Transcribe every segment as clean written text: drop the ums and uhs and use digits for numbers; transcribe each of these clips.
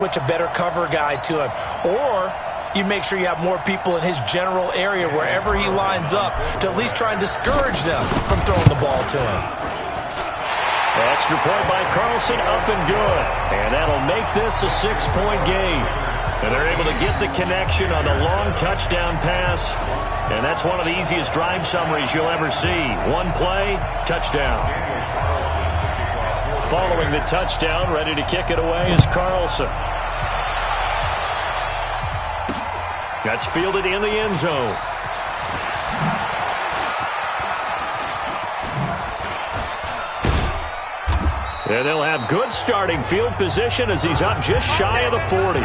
switch a better cover guy to him. Or you make sure you have more people in his general area wherever he lines up to at least try and discourage them from throwing the ball to him. Extra point by Carlson, up and good. And that'll make this a 6-point game. And they're able to get the connection on the long touchdown pass. And that's one of the easiest drive summaries you'll ever see. One play, touchdown. Following the touchdown, ready to kick it away is Carlson. That's fielded in the end zone. And they'll have good starting field position as he's up just shy of the 40.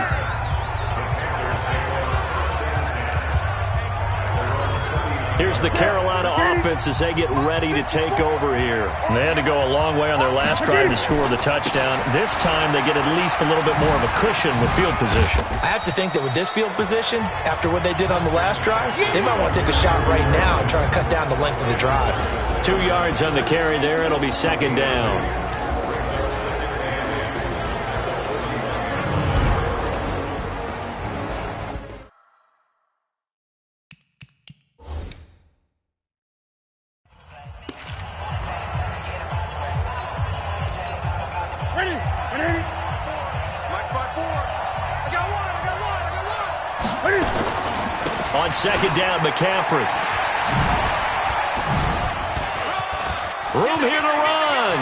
Here's the Carolina offense as they get ready to take over here. They had to go a long way on their last drive to score the touchdown. This time they get at least a little bit more of a cushion with field position. I have to think that with this field position, after what they did on the last drive, they might want to take a shot right now and try and cut down the length of the drive. 2 yards on the carry there. It'll be second down. On second down, McCaffrey. Room here to run.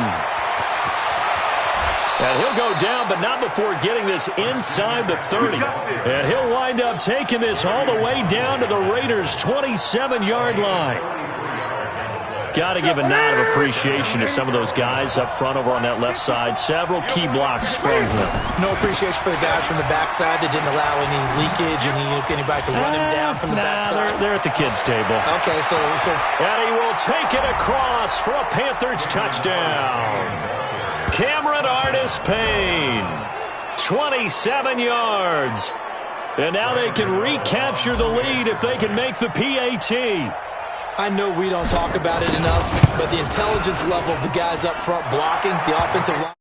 And he'll go down, but not before getting this inside the 30. And he'll wind up taking this all the way down to the Raiders' 27-yard line. Got to give a nod of appreciation to some of those guys up front over on that left side. Several key blocks sprung here. No appreciation for the guys from the backside that didn't allow any leakage, and anybody could run him down from the backside. They're at the kids' table. Okay, so. And he will take it across for a Panthers touchdown. Cameron Artis-Payne, 27 yards. And now they can recapture the lead if they can make the PAT. I know we don't talk about it enough, but the intelligence level of the guys up front blocking, the offensive line.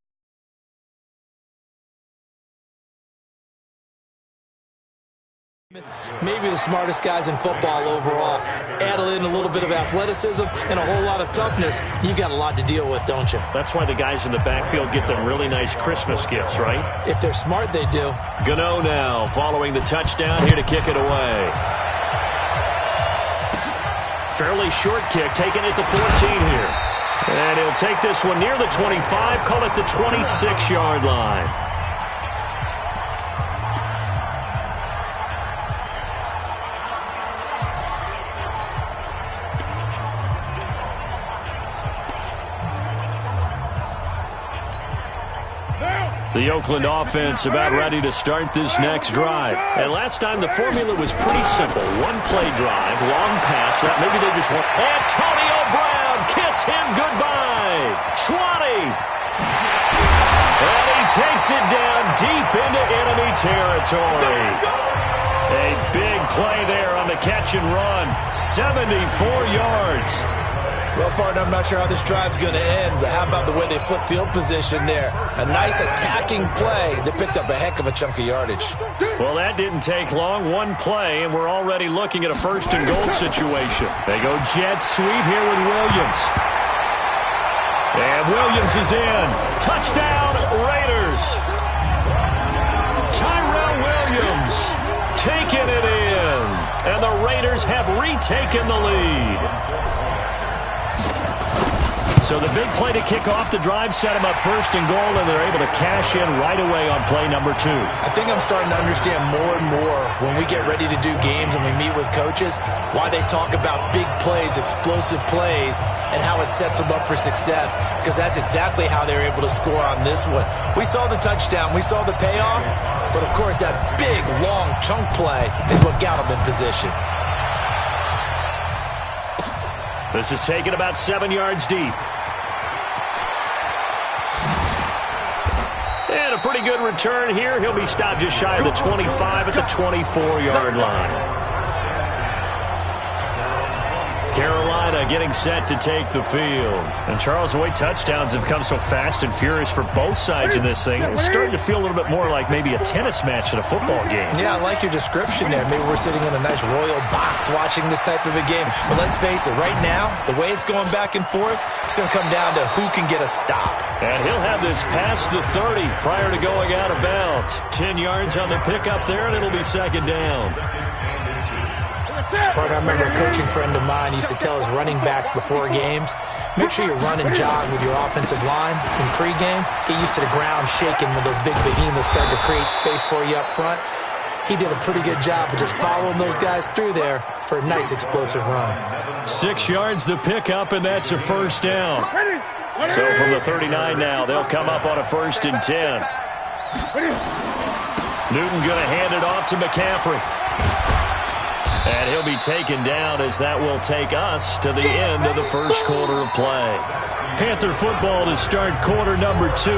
Maybe the smartest guys in football overall. Add in a little bit of athleticism and a whole lot of toughness. You got a lot to deal with, don't you? That's why the guys in the backfield get them really nice Christmas gifts, right? If they're smart, they do. Gano now, following the touchdown, here to kick it away. Fairly short kick, taken at the 14 here. And he'll take this one near the 25, call it the 26-yard line. The Oakland offense about ready to start this next drive. And last time the formula was pretty simple. One play drive, long pass. That maybe they just want. Antonio Brown, kiss him goodbye. 20. And he takes it down deep into enemy territory. A big play there on the catch and run. 74 yards. Well, partner, I'm not sure how this drive's going to end, but how about the way they flip field position there? A nice attacking play that picked up a heck of a chunk of yardage. Well, that didn't take long. One play, and we're already looking at a first and goal situation. They go jet sweep here with Williams. And Williams is in. Touchdown, Raiders. Tyrell Williams taking it in. And the Raiders have retaken the lead. So the big play to kick off the drive set them up first and goal, and they're able to cash in right away on play number 2. I think I'm starting to understand more and more when we get ready to do games and we meet with coaches why they talk about big plays, explosive plays, and how it sets them up for success, because that's exactly how they're able to score on this one. We saw the touchdown. We saw the payoff, but, of course, that big, long chunk play is what got them in position. This is taken about 7 yards deep. And a pretty good return here. He'll be stopped just shy of the 25 at the 24-yard line. Carolina getting set to take the field. And Charles, the way touchdowns have come so fast and furious for both sides in this thing, it's starting to feel a little bit more like maybe a tennis match at a football game. Yeah, I like your description there. Maybe we're sitting in a nice royal box watching this type of a game. But let's face it, right now, the way it's going back and forth, it's going to come down to who can get a stop. And he'll have this past the 30 prior to going out of bounds. 10 yards on the pickup there, and it'll be second down. Partner, I remember a coaching friend of mine used to tell his running backs before games, make sure you run and jog with your offensive line in pregame. Get used to the ground shaking when those big behemoths start to create space for you up front. He did a pretty good job of just following those guys through there for a nice explosive run. 6 yards the pickup, and that's a first down. So from the 39 now, they'll come up on a 1st and 10. Newton going to hand it off to McCaffrey. And he'll be taken down as that will take us to the end of the first quarter of play. Panther football to start quarter number 2.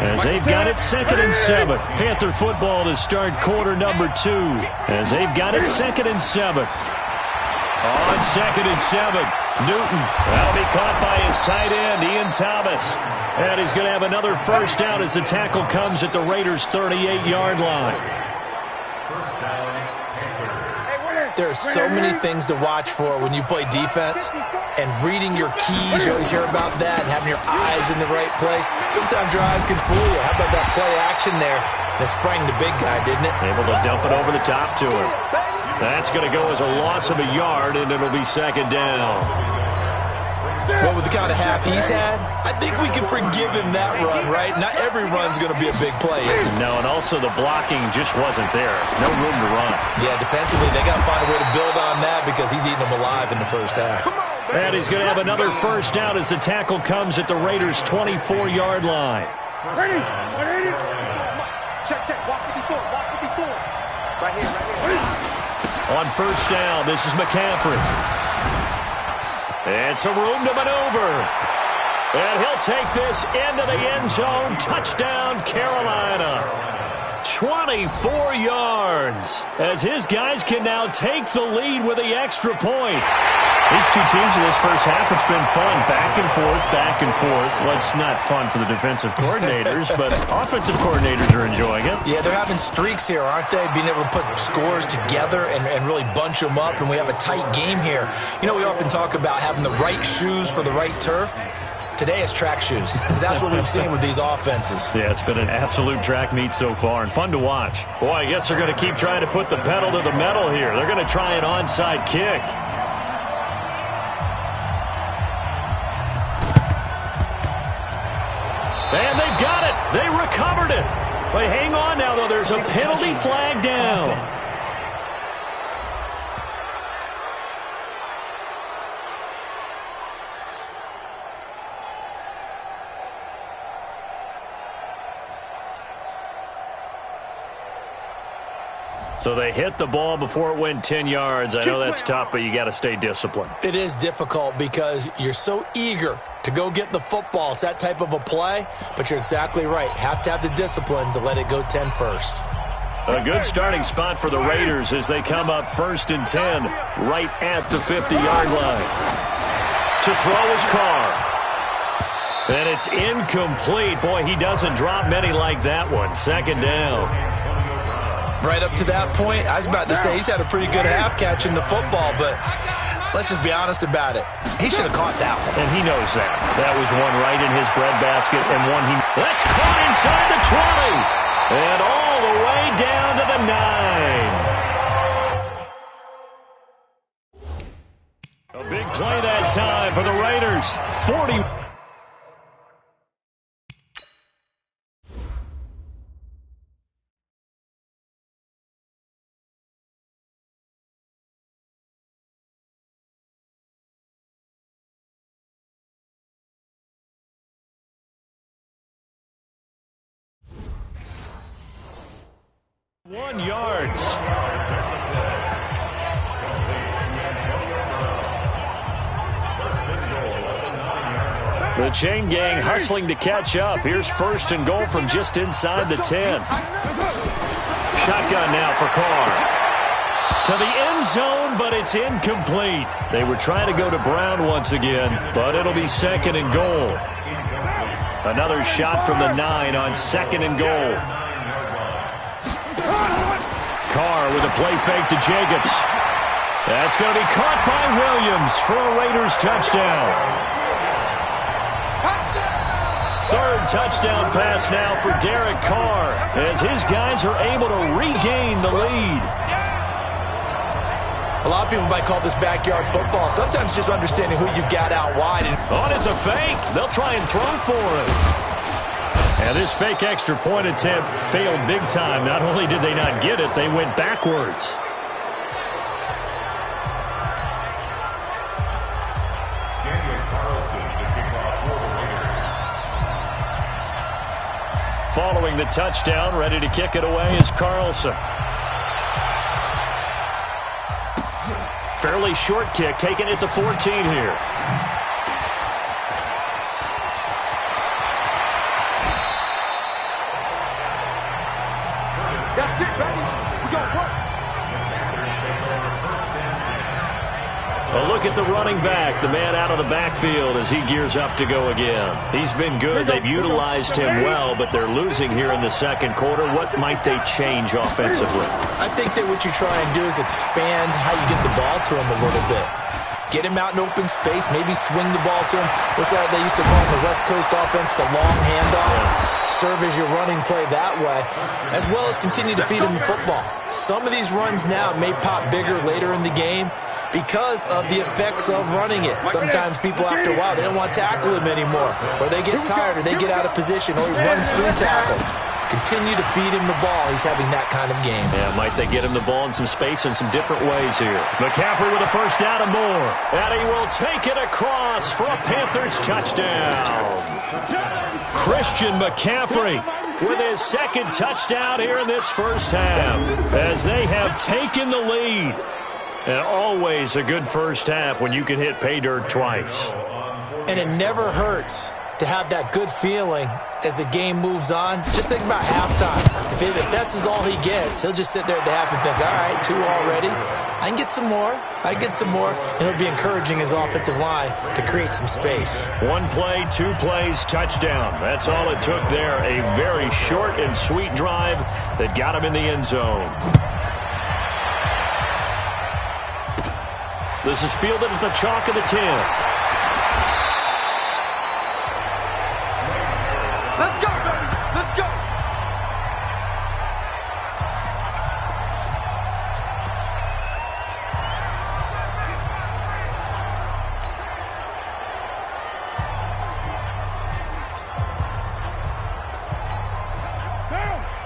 As they've got it 2nd and 7. Panther football to start quarter number 2. As they've got it 2nd and 7. On 2nd and 7. Newton. That'll be caught by his tight end, Ian Thomas. And he's going to have another first down as the tackle comes at the Raiders' 38-yard line. There are so many things to watch for when you play defense, and reading your keys, you always hear about that, and having your eyes in the right place. Sometimes your eyes can fool you. How about that play action there? And it sprang the big guy, didn't it? Able to dump it over the top to him. That's going to go as a loss of a yard, and it'll be second down. Well, with the kind of half he's had, I think we can forgive him that run, right? Not every run's going to be a big play, is it? No, and also the blocking just wasn't there. No room to run. Yeah, defensively, they got to find a way to build on that because he's eating them alive in the first half. And he's going to have another first down as the tackle comes at the Raiders' 24-yard line. Ready? 180. Check. Walk 54. Right here. On first down, this is McCaffrey. It's a room to maneuver. And he'll take this into the end zone. Touchdown, Carolina. 24 yards. As his guys can now take the lead with the extra point. These two teams in this first half, it's been fun. Back and forth. Well, it's not fun for the defensive coordinators, but offensive coordinators are enjoying it. Yeah, they're having streaks here, aren't they? Being able to put scores together and really bunch them up, and we have a tight game here. You know, we often talk about having the right shoes for the right turf. Today it's track shoes, because that's what we've seen with these offenses. Yeah, it's been an absolute track meet so far, and fun to watch. Boy, I guess they're going to keep trying to put the pedal to the metal here. They're going to try an onside kick. And they've got it. They recovered it. But hang on now, though. There's a penalty flag down. So they hit the ball before it went 10 yards. I know that's tough, but you got to stay disciplined. It is difficult because you're so eager to go get the football. It's that type of a play, but you're exactly right. Have to have the discipline to let it go 10 first. A good starting spot for the Raiders as they come up 1st and 10 right at the 50-yard line. To throw his car. And it's incomplete. Boy, he doesn't drop many like that one. Second down. Right up to that point, I was about to say he's had a pretty good half catching the football, but let's just be honest about it. He should have caught that one. And he knows that. That was one right in his breadbasket, and one he... That's caught inside the 20. And all the way down to the 9. A big play that time for the Raiders. 40... yards. The chain gang hustling to catch up. Here's 1st and goal from just inside the 10. Shotgun now for Carr. To the end zone, but it's incomplete. They were trying to go to Brown once again, but it'll be second and goal. Another shot from the 9 on second and goal. Carr with a play fake to Jacobs. That's going to be caught by Williams for a Raiders touchdown. Third touchdown pass now for Derek Carr as his guys are able to regain the lead. A lot of people might call this backyard football. Sometimes just understanding who you've got out wide. Oh, it's a fake. They'll try and throw for it. And this fake extra point attempt failed big time. Not only did they not get it, they went backwards. Following the touchdown, ready to kick it away is Carlson. Fairly short kick, taken at the 14 here. That's it, baby. We got work. A look at the running back, the man out of the backfield as he gears up to go again. He's been good. They've utilized him well, but they're losing here in the second quarter. What might they change offensively? I think that what you try and do is expand how you get the ball to him a little bit. Get him out in open space, maybe swing the ball to him. What's that they used to call in the West Coast offense, the long handoff? Serve as your running play that way, as well as continue to feed him the football. Some of these runs now may pop bigger later in the game because of the effects of running it. Sometimes people, after a while, they don't want to tackle him anymore, or they get tired, or they get out of position, or he runs through tackles. Continue to feed him the ball. He's having that kind of game. Yeah, might they get him the ball in some space in some different ways here. McCaffrey with a first down and more. And he will take it across for a Panthers touchdown. Christian McCaffrey with his second touchdown here in this first half as they have taken the lead. And always a good first half when you can hit pay dirt twice. And it never hurts to have that good feeling as the game moves on. Just think about halftime. If that's all he gets, he'll just sit there at the half and think, all right, 2 already. I can get some more. And he'll be encouraging his offensive line to create some space. 1 play, 2 plays, touchdown. That's all it took there. A very short and sweet drive that got him in the end zone. This is fielded at the chalk of the 10. Let's go, baby. Let's go.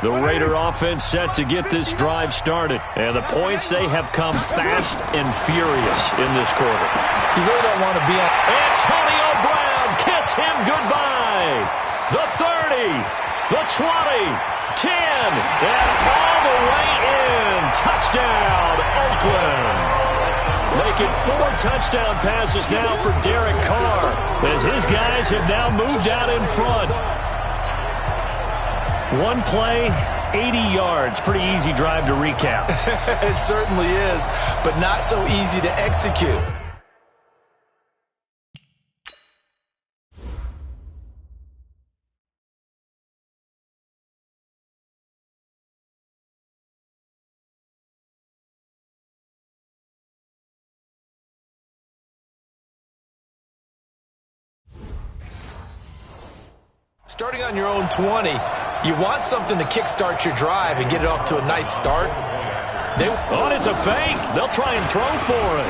The Raider offense set to get this drive started. And the points, they have come fast and furious in this quarter. You really don't want to be on. Antonio Brown, kiss him goodbye. The 30, the 20, 10, and all the way in. Touchdown, Oakland. Making 4 touchdown passes now for Derek Carr as his guys have now moved out in front. 1 play, 80 yards. Pretty easy drive to recap. It certainly is, but not so easy to execute. Starting on your own 20, you want something to kickstart your drive and get it off to a nice start. Oh, it's a fake. They'll try and throw for it.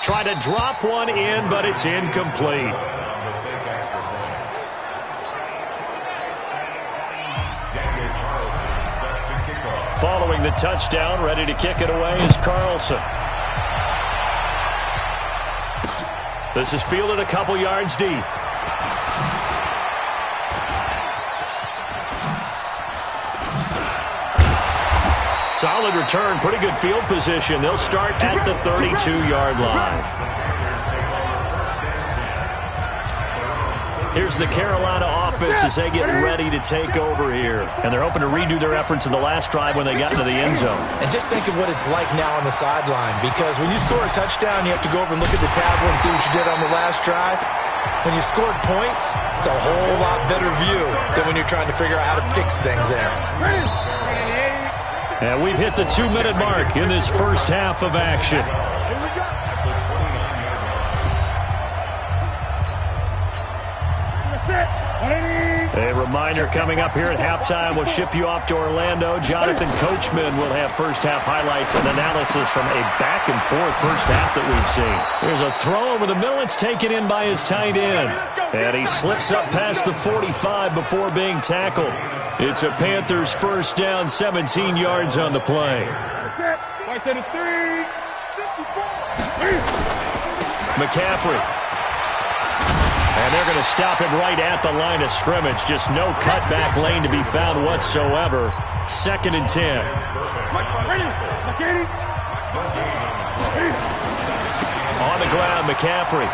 Try to drop one in, but it's incomplete. Following the touchdown, ready to kick it away is Carlson. This is fielded a couple yards deep. Solid return, pretty good field position. They'll start at the 32-yard line. Here's the Carolina offense as they get ready to take over here. And they're hoping to redo their efforts in the last drive when they got into the end zone. And just think of what it's like now on the sideline, because when you score a touchdown, you have to go over and look at the tablet and see what you did on the last drive. When you scored points, it's a whole lot better view than when you're trying to figure out how to fix things there. And we've hit the 2-minute mark in this first half of action. A reminder coming up here at halftime. We'll ship you off to Orlando. Jonathan Coachman will have first-half highlights and analysis from a back-and-forth first half that we've seen. There's a throw over the middle. It's taken in by his tight end. And he slips up past the 45 before being tackled. It's a Panthers first down, 17 yards on the play. McCaffrey. And they're going to stop him right at the line of scrimmage. Just no cutback lane to be found whatsoever. 2nd and 10. On the ground, McCaffrey.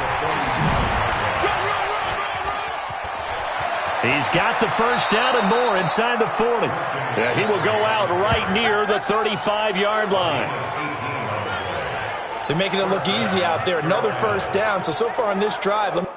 He's got the first down and more inside the 40. Yeah, he will go out right near the 35-yard line. They're making it look easy out there. Another first down. So far on this drive, let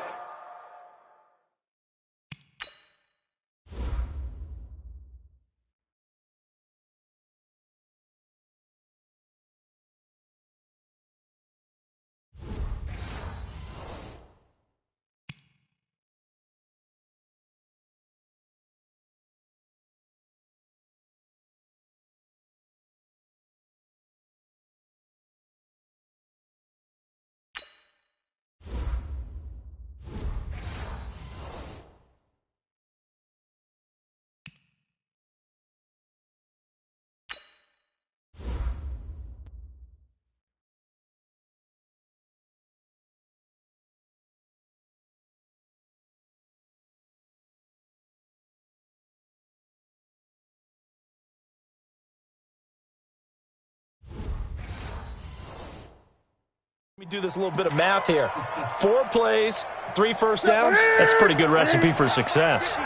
me do this little bit of math here. 4 plays, 3 first downs. That's a pretty good recipe for success.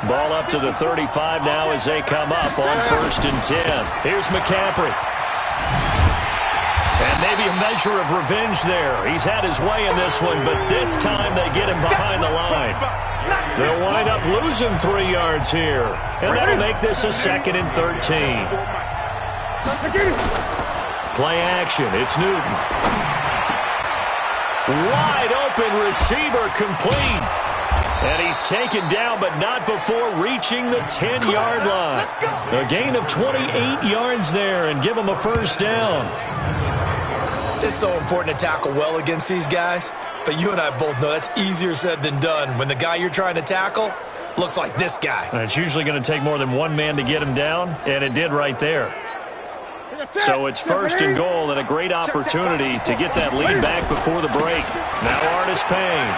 Ball up to the 35 now as they come up on 1st and 10. Here's McCaffrey. And maybe a measure of revenge there. He's had his way in this one, but this time they get him behind the line. They'll wind up losing 3 yards here. And that'll make this a 2nd and 13. Play action. It's Newton. Wide open receiver complete. And he's taken down, but not before reaching the 10-yard line. A gain of 28 yards there and give him a first down. It's so important to tackle well against these guys. But you and I both know that's easier said than done when the guy you're trying to tackle looks like this guy. And it's usually going to take more than one man to get him down, and it did right there. So it's 1st and goal and a great opportunity to get that lead back before the break. Now Artis Payne.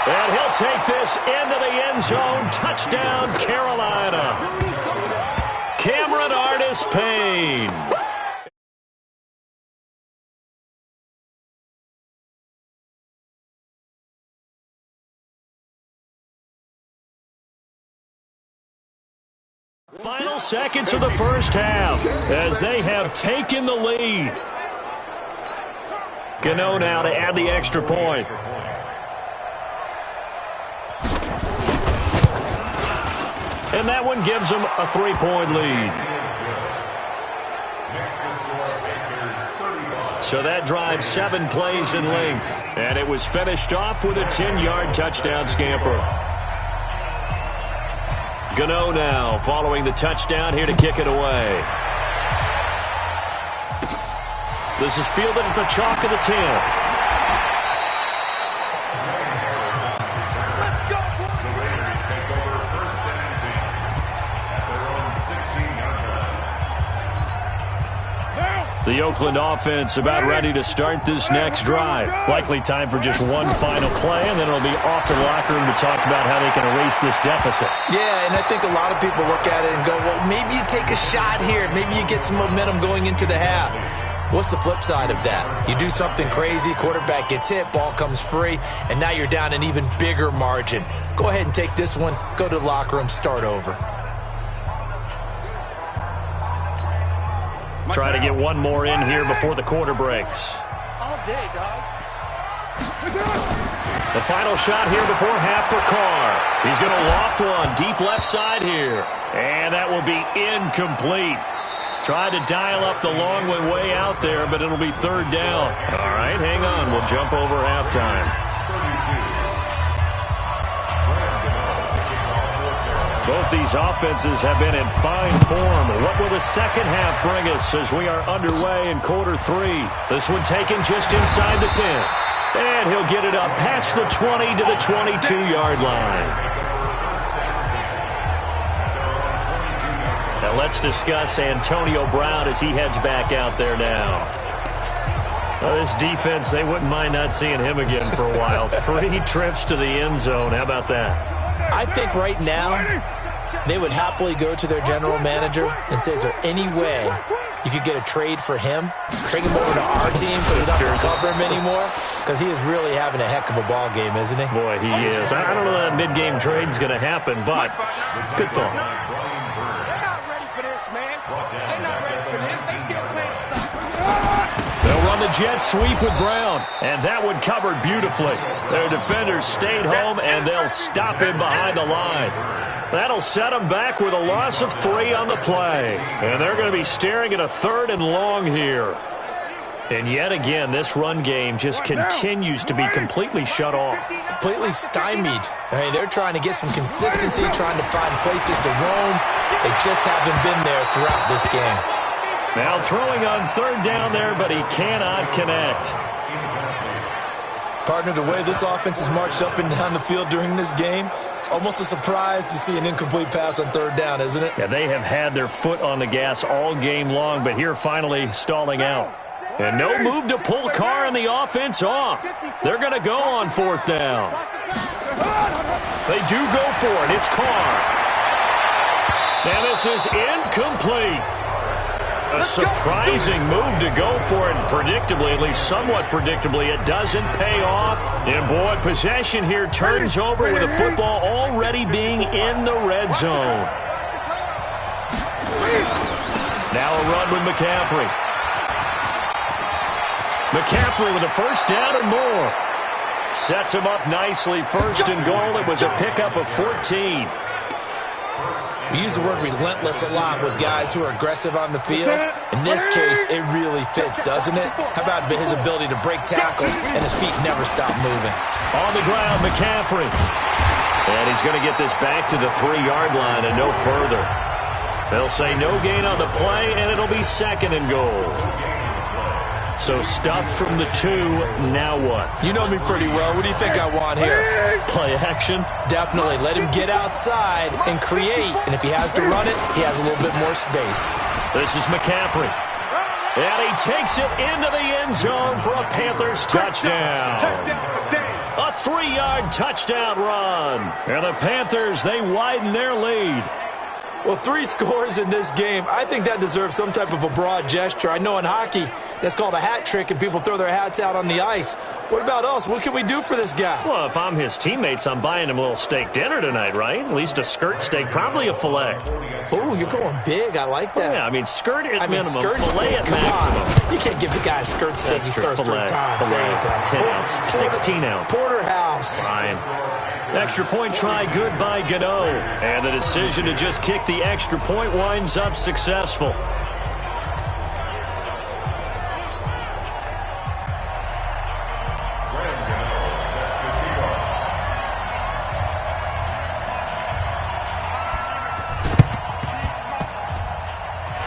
And he'll take this into the end zone. Touchdown, Carolina. Cameron Artis Payne. Final seconds of the first half as they have taken the lead. Gano now to add the extra point. And that one gives them a 3-point lead. So that drive 7 plays in length. And it was finished off with a 10-yard touchdown scamper. Gano now following the touchdown here to kick it away. This is fielded at the chalk of the 10. The Oakland offense about ready to start this next drive. Likely time for just one final play, and then it'll be off to the locker room to talk about how they can erase this deficit. Yeah, and I think a lot of people look at it and go, well, maybe you take a shot here. Maybe you get some momentum going into the half. What's the flip side of that? You do something crazy, quarterback gets hit, ball comes free, and now you're down an even bigger margin. Go ahead and take this one, go to the locker room, start over. Try to get one more in here before the quarter breaks. All day, dog. The final shot here before half for Carr. He's going to loft one deep left side here. And that will be incomplete. Tried to dial up the long one way out there, but it'll be third down. All right, hang on. We'll jump over halftime. Both these offenses have been in fine form. What will the second half bring us as we are underway in quarter three? This one taken just inside the 10. And he'll get it up past the 20 to the 22-yard line. Now let's discuss Antonio Brown as he heads back out there now. Well, this defense, they wouldn't mind not seeing him again for a while. 3 trips to the end zone. How about that? I think right now they would happily go to their general manager and say, is there any way you could get a trade for him? Bring him over to our team so we don't have to cover him anymore? Because he is really having a heck of a ball game, isn't he? Boy, he is. I don't know that mid-game trade's going to happen, but good thought. They're not ready for this, man. They're not ready for this. They still playing soccer. They'll run the jet sweep with Brown, and that one covered beautifully. Their defenders stayed home, and they'll stop him behind the line. That'll set them back with a loss of 3 on the play. And they're going to be staring at a 3rd and long here. And yet again, this run game just continues to be completely shut off. Completely stymied. I mean, they're trying to get some consistency, trying to find places to roam. They just haven't been there throughout this game. Now throwing on 3rd down there, but he cannot connect. Partner, the way this offense has marched up and down the field during this game, it's almost a surprise to see an incomplete pass on 3rd down, isn't it? Yeah, they have had their foot on the gas all game long, but here finally stalling out. And no move to pull Carr and the offense off. They're going to go on 4th down. They do go for it. It's Carr. And this is incomplete. A surprising move to go for it, and predictably, at least somewhat predictably, it doesn't pay off. And boy, possession here turns over with the football already being in the red zone. Now a run with McCaffrey. McCaffrey with a 1st down and more. Sets him up nicely. 1st and goal. It was a pickup of 14. We use the word relentless a lot with guys who are aggressive on the field. In this case, it really fits, doesn't it? How about his ability to break tackles and his feet never stop moving? On the ground, McCaffrey. And he's going to get this back to the 3-yard line and no further. They'll say no gain on the play, and it'll be 2nd and goal. So stuffed from the 2, now what? You know me pretty well. What do you think I want here? Play action? Definitely. Let him get outside and create. And if he has to run it, he has a little bit more space. This is McCaffrey. And he takes it into the end zone for a Panthers touchdown. A 3-yard touchdown run. And the Panthers, they widen their lead. Well, 3 scores in this game. I think that deserves some type of a broad gesture. I know in hockey, that's called a hat trick, and people throw their hats out on the ice. What about us? What can we do for this guy? Well, if I'm his teammates, I'm buying him a little steak dinner tonight, right? At least a skirt steak, probably a filet. Oh, you're going big. I like that. Oh, yeah, I mean, skirt at minimum, skirt filet steak, at maximum. You can't give the guy a skirt steak. That's He true. scores 3 times. Filet, 10 ounce, 16 ounce. Porterhouse. Fine. Extra point try good by Gano. And the decision to just kick the extra point winds up successful.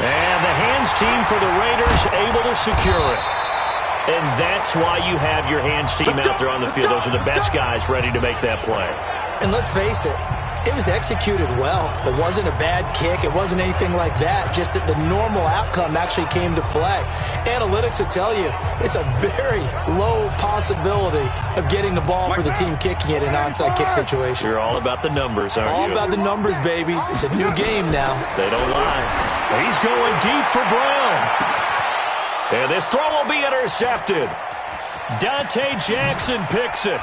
And the hands team for the Raiders able to secure it. And that's why you have your hands team out there on the field. Those are the best guys ready to make that play. And let's face it, it was executed well. It wasn't a bad kick. It wasn't anything like that. Just that the normal outcome actually came to play. Analytics will tell you it's a very low possibility of getting the ball for the team kicking it in an onside kick situation. You're all about the numbers, aren't you? All about the numbers, baby. It's a new game now. They don't lie. He's going deep for Brown. And this throw will be intercepted. Dante Jackson picks it.